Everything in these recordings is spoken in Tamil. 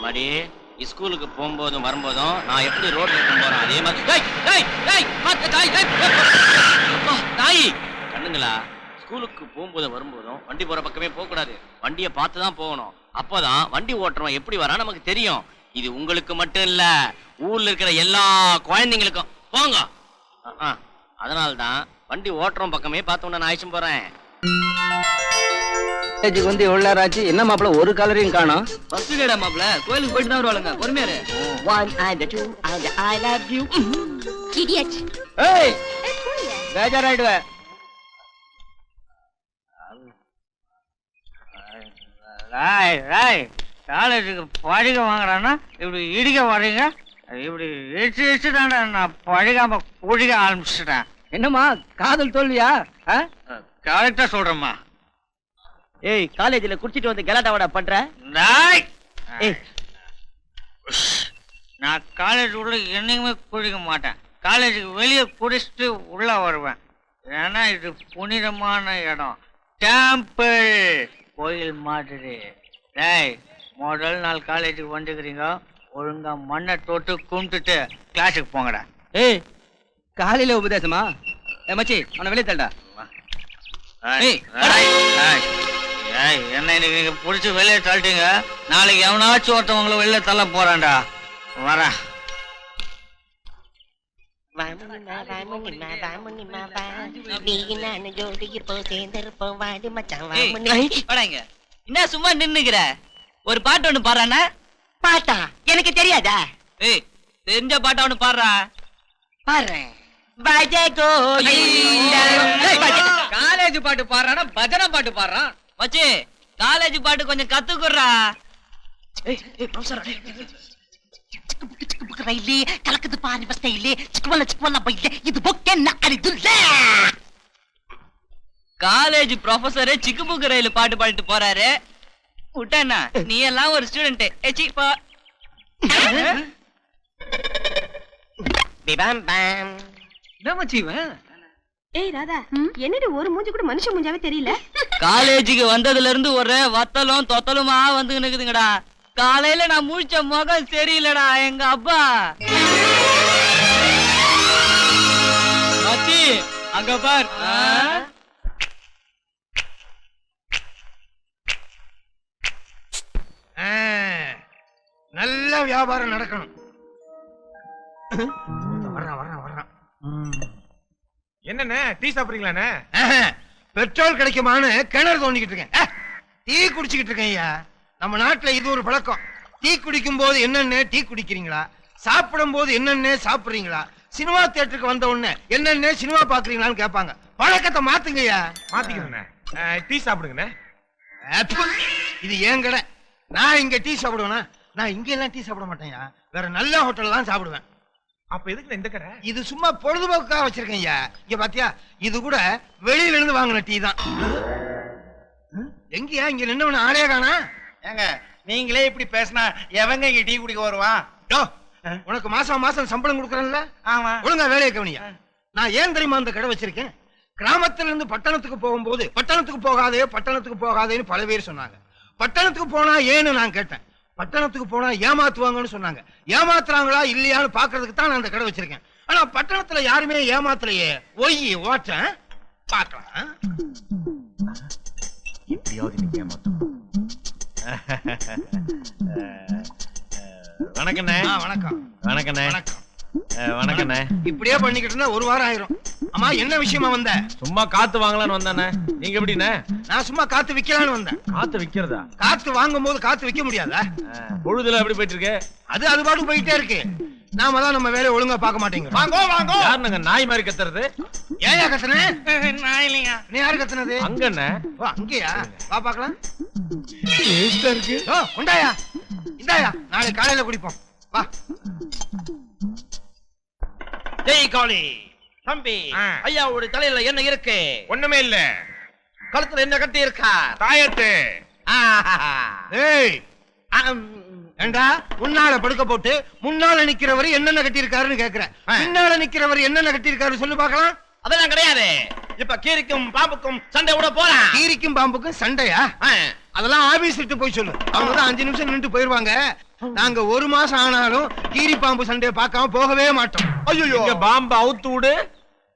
மடி ஸ்கூலுக்கு போகும்போதும் வரும்போதும் நான் எப்படி ரோட்ல போறேன் அதே மாதிரி நாய் கண்ணுங்களா. ஸ்கூலுக்கு போகும்போது வரும்போதும் வண்டி போற பக்கமே போக கூடாது. வண்டியை பார்த்து தான் போகணும். அப்பதான் வண்டி ஓட்டுறவன் எப்படி வரா நமக்கு தெரியும். இது உங்களுக்கு மட்டும் இல்ல, ஊர்ல இருக்கிற எல்லா குழந்தைங்களுக்கும். போங்க. அதனால்தான் வண்டி ஓட்டுறவன் பக்கமே பார்த்து நான் ஆயிச்சும் போறேன். வந்து எவ்வளவு நேரம் ஆச்சு? என்ன மாப்பிள ஒரு கலரையும் காணோம்? பஸ் கேடா மாப்பிள, கோயிலுக்கு போயிட்டு தான் வருவாளுங்க. பொறுமையாரு. 1 and 2 and I love you. Idiot. ஏய் பேஜாராயிடுவே. ராய் ராய் காலேஜுக்கு படிக்க வாங்குறான்னா இப்படி இடிக்க வர்றீங்க. இப்படி இடிச்சு தானே நான் படிக்காம குடிக்க ஆரம்பிச்சுட்டேன். என்னம்மா காதல் தோல்வியா? கரெக்டா சொல்றேம்மா. ஏய் காலேஜ்ல குடிச்சிட்டு வந்து கலாட்டாவடா பண்ற? ராய் ஏய் நான் காலேஜ் உள்ள என்னைக்குமே குடிக்க மாட்டேன். காலேஜுக்கு வெளியே குடிச்சிட்டு உள்ள வருவேன். ஏன்னா இது புனிதமான இடம், டெம்பிள், கோயில் மாதிரி. டேய் முதல் நாள் காலேஜுக்கு வந்துக்கிறீங்க, ஒழுங்கா மண்ணை தொட்டு கும்பிட்டுட்டு கிளாஸுக்கு போங்கடா. ஏய் காலையில உபதேசமா? மச்சி அவனை வெளியே தள்ளடா. என்ன இன்னைக்கு நீங்க புடிச்சு வெளியே தள்ளிட்டீங்க, நாளைக்கு எவனாச்சும் ஒருத்தவங்களை வெளியே தள்ள போறான்டா. வரேன். என்ன சும்மா நின்னுக்கிற? ஒரு பாட்டு ஒண்ணு பாடுறானா? பாட்டா எனக்கு தெரியாதா? ஏய் தெரிஞ்ச பாட்டா ஒண்ணு பாடுறா. பாடுறேன். காலேஜ் பாட்டு பாடுறானா பஜனை பாட்டு பாடுறான்? மச்சி காலேஜ் பாட்டு கொஞ்சம் கத்துக்குறா. கலக்குது பாரு பஸ்டையிலே சிக்குவல்ல பையிலே இது பொக்கென்ன அரிதுல்ல. காலேஜ் ப்ரொஃபசரே சிக்கு புக்கு ரயில் பாட்டு பாடிட்டு போறாரு. விட்டானா நீ எல்லாம் ஒரு ஸ்டூடெண்ட். என்ன மச்சி இவன்? ஏய் ராதா, என்னடி ஒரு மூஞ்சி கூட மனுஷ மூஞ்சாவே தெரியல? காலேஜுக்கு வந்ததுல இருந்து ஒரு வத்தலும் தொத்தலுமா வந்து நிக்குதுங்கடா. காலையில நான் முழிச்ச முகம் சரியில்லடா எங்க அப்பா. மச்சி அங்க பார். நல்ல வியாபாரம் நடக்கணும். வர்றான். என்னண்ணே டீ சாப்பிடுறீங்களாண்ணே? பெட்ரோல் கிடைக்குமான்னு கிணறு தோண்டிக்கிட்டு இருக்கேன். டீ குடிச்சுக்கிட்டு இருக்கேன் ஐயா. நம்ம நாட்டுல இது ஒரு பழக்கம். டீ குடிக்கும் போது என்னென்ன டீ குடிக்கிறீங்களா, சாப்பிடும் போது என்னென்ன சாப்பிடுறீங்களா, சினிமா தியேட்டருக்கு வந்த உடனே என்னென்ன சினிமா பாக்குறீங்களான்னு கேட்பாங்க. பழக்கத்தை மாத்துங்க ஐயா. மாத்திக்கிறேண்ணே. டீ சாப்பிடுங்கண்ணே. இது ஏன் கடை. நான் இங்க டீ சாப்பிடுவேனா? நான் இங்க எல்லாம் டீ சாப்பிட மாட்டேன்யா. வேற நல்ல ஹோட்டல் தான் சாப்பிடுவேன். அப்ப எதுக்கு இந்த கடை? இது சும்மா பொழுதுபோக்காக வச்சிருக்கேன் ஐயா. இங்க பாத்தியா, இது கூட வெளியில இருந்து வாங்கின டீ தான். எங்கயா இங்க நின்னவன ஆளே காணா? ஏங்க நீங்களே இப்படி பேசினா எவங்க இங்க டீ குடிக்க வருவான்? உனக்கு மாசம் சம்பளம் கொடுக்கறேன்ல? ஆமா. ஒழுங்கா வேலையை கவனியா. நான் ஏன் தெரியுமா அந்த கடை வச்சிருக்கேன்? கிராமத்துல இருந்து பட்டணத்துக்கு போகும்போது பட்டணத்துக்கு போகாதேன்னு பல பேர் சொன்னாங்க. பட்டணத்துக்கு போனா ஏன்னு நான் கேட்டேன். பட்டணத்துக்கு போனா ஏமாத்துவாங்கன்னு சொன்னாங்க. ஏமாத்துறாங்களா இல்லையான்னு பாக்குறதுக்கு தான் நான் அந்த கடை வச்சிருக்கேன். ஆனா பட்டணத்துல யாருமே ஏமாத்தலையே. ஒய் ஓட்டேன் பாக்கலாம். எப்படியாவது இன்னைக்கு ஏமாத்தணும். வணக்கண்ணே. வணக்கம். வணக்கண்ணே. வணக்கம். வணக்கண்ணே. இப்படியே பண்ணிக்கிட்டு இருந்தா ஒரு வாரம் ஆயிரும். அம்மா என்ன விஷயமா வந்த? சும்மா காத்து வாங்கலான்னு வந்தானே. நீங்க எப்படிண்ணே? நான் சும்மா காத்து விக்கலான்னு வந்தேன். காத்து விக்கிறதா? காத்து வாங்கும் போது காத்து விக்க முடியாதா? பொழுதுல எப்படி போயிட்டு இருக்கு? அது பாட்டு போயிட்டே இருக்கு. நாம தான் நம்ம வேலையை ஒழுங்கா பார்க்க மாட்டேங்கிறோம். வாங்கோ. யாருங்க நாய் மாதிரி கத்துறது? ஏயா கத்துன? நான் இல்லையா. நீ யாரு கத்துனது? அங்கண்ணே. ஓ அங்கேயா? வா பாக்கலாம். இருக்கு. ஓ உண்டாயா? இந்தாயா, நாளை காலையில குடிப்போம். வா. ஜெய் காளி. தம்பி ஐயாவோட தலையில என்ன இருக்கு? ஒண்ணுமே இல்ல. கழுத்துல என்ன கட்டி இருக்கா? தாயத்து. ஏய் ஏண்டா முன்னால படுக்க போட்டு முன்னால நிக்கிறவர் என்னென்ன கட்டி இருக்காருன்னு கேக்குறேன். பின்னால நிக்கிறவர் என்னென்ன கட்டி இருக்காரு சொல்லு பாக்கலாம். அதெல்லாம் கிடையாது. இப்ப கீரிக்கும் பாம்புக்கும் சண்டை விட போறான். கீரிக்கும் பாம்புக்கும் சண்டையா? அதெல்லாம் ஆபீஸ் விட்டு போய் சொல்லு. அவங்க தான் 5 நிமிஷம் நின்று போயிருவாங்க. நாங்க 1 மாசம் ஆனாலும் கீரி பாம்பு சண்டையை பார்க்காம போகவே மாட்டோம். ஐயோ இங்க பாம்பு அவுத்து விடு.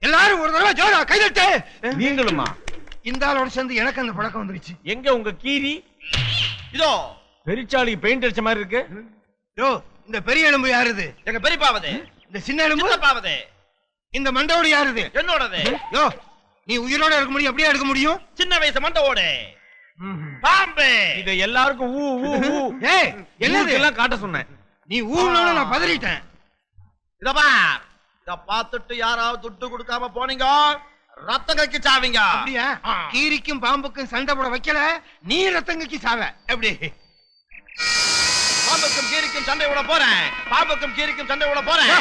எல்லாரும் ஒரு தடவை ஜோரா கைதட்டு. நீங்களுமா? இந்த ஆளோட சேர்ந்து எனக்கு அந்த பழக்கம் வந்துருச்சு. எங்க உங்க கீரி? இதோ பெரிச்சாளிக்கு பெயிண்ட் அடிச்ச மாதிரி இருக்கு. யோ, இந்த பெரிய எலும்பு யாருது? எங்க பெரியப்பாவது, இந்த சின்ன எலும்பு சின்னப்பாவது, இந்த மண்டோடு யாருது? என்னோடது. யோ, நீ உயிரோட இருக்க முடியும், அப்படியே எடுக்க முடியும்? சின்ன வயசு மண்டவோட பாம்பு. இத எல்லாருக்கும் ஊ ஊ ஊ. ஏய், என்னது எல்லாம் காட்ட சொன்னேன். நீ ஊனோட நான் பதறிட்டேன். இத பார், இத பார்த்துட்டு யாராவது துட்டு கொடுக்காம போனீங்க ரத்தம் கக்கி சாவீங்க. அப்படியா? கீரிக்கும் பாம்புக்கும் சண்டை போட வைக்கல, நீ ரத்தங்கக்கு சாவ. எப்படி? பாம்புக்கும் கீரிக்கும் சண்டை விட போறேன். பாம்புக்கும் கீரிக்கும் சண்டை விட போறேன்.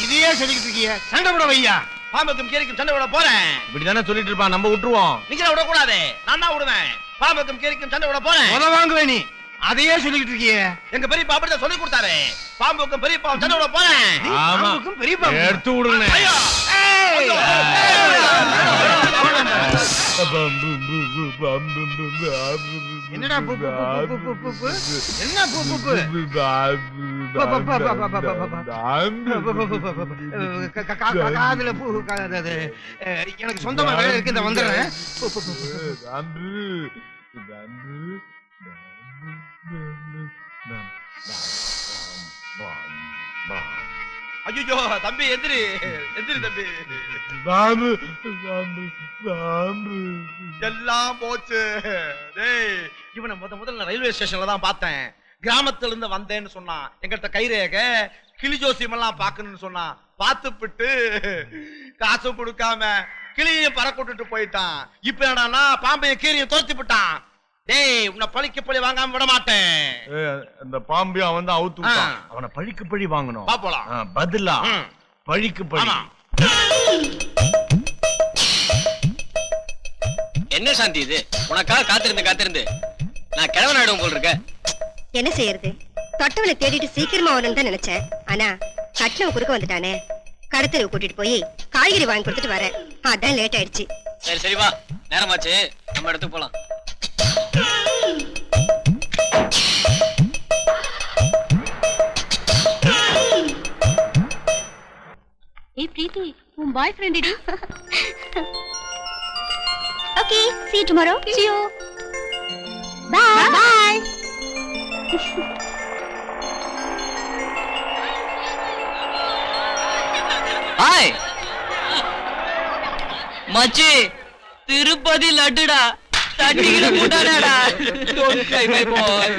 இதையே சொல்லிக்கிட்டு இருக்கிய, சண்டை போட வையா. பாம்புக்கும் கீரிக்கும் சண்டை விட போறேன். இப்படிதானே சொல்லிட்டு இருப்பான், நம்ம விட்டுருவோம். நீங்க விடக்கூடாது, நான் தான் விடுவேன். பாம்புக்கும் கீரிக்கும் சண்டை விட போறேன். முத வாங்குவே நீ, அதையே சொல்லிக்கிட்டு இருக்கிய. எங்க பெரியப்பா அப்படிதான் சொல்லி கொடுத்தாரு. பாம்புக்கும் பெரியப்பா சண்டை விட போறேன். ஆமா, பாம்புக்கும் பெரிய பாம்பு. எடுத்து விடுங்க. ஐயோ! ஏய்! என்னடா பூ பூ பூ பூ பூ பூ? என்ன பூ பூ பூ? காதுல பூ காது. எனக்கு சொந்தமா வேலை இருக்கு, இந்த வந்துடுறேன். ஐயோ தம்பி, எந்திரி எந்திரி தம்பி. எல்லாம் போச்சு. டேய், இவனை முதல்ல ரயில்வே ஸ்டேஷன்ல தான் பார்த்தேன். கிராமத்துல இருந்து வந்தேன்னு சொன்னான். எங்கிட்ட கைரேக கிளி ஜோசியம் எல்லாம் பாக்கணும்னு சொன்னான். பார்த்துப்பிட்டு காசு கொடுக்காம கிளியையும் பறக்கூட்டுட்டு போயிட்டான். இப்ப என்னடான்னா பாம்பையும் கீரியும் துரத்தி விட்டான். டேய், உன்னை பழிக்கு பழி வாங்காம விட மாட்டேன். அந்த பாம்பியும் அவன் தான் அவுத்து விட்டான். அவனை பழிக்கு பழி வாங்கணும். பாப்போலாம். பதிலா பழிக்கு பழி. என்ன சாந்தி இது? உனக்காக காத்திருந்து நான் கிழவன் ஆயிடும் போல் இருக்க. என்ன செய்யறது? தொட்டவளை தேடிட்டு சீக்கிரமா வரணும்னு தான் நினைச்சேன். ஆனா கட்டினவ குறுக்க வந்துட்டானே. கடத்தலுக்கு கூட்டிட்டு போய் காய்கறி வாங்கி கொடுத்துட்டு வரேன். அதான் லேட் ஆயிடுச்சு. சரி சரி வா, நேரமாச்சு, நம்ம இடத்துக்கு போலாம். ஏய் பிரீத்தி, உன் பாய் ஃப்ரெண்ட் டி. Okay, see you tomorrow. See you. Bye. Bye. Hi மச்சி, Tirupati லட்டுடா, தட்டிக்கிட்டு போட்டானேடா. Don't cry, my boy.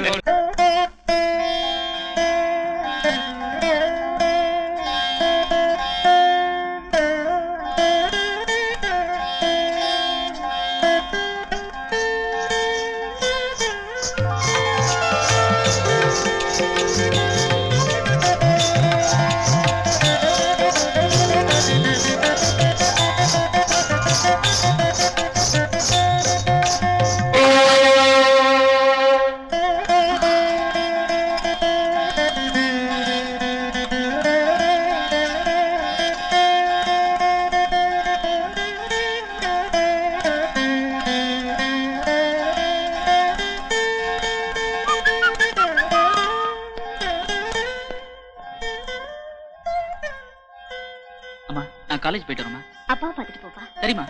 அம்மா, நான் காலேஜ் போயிட்டு வரேம்மா. அப்பா பாத்துட்டு போப்பா. சரிம்மா.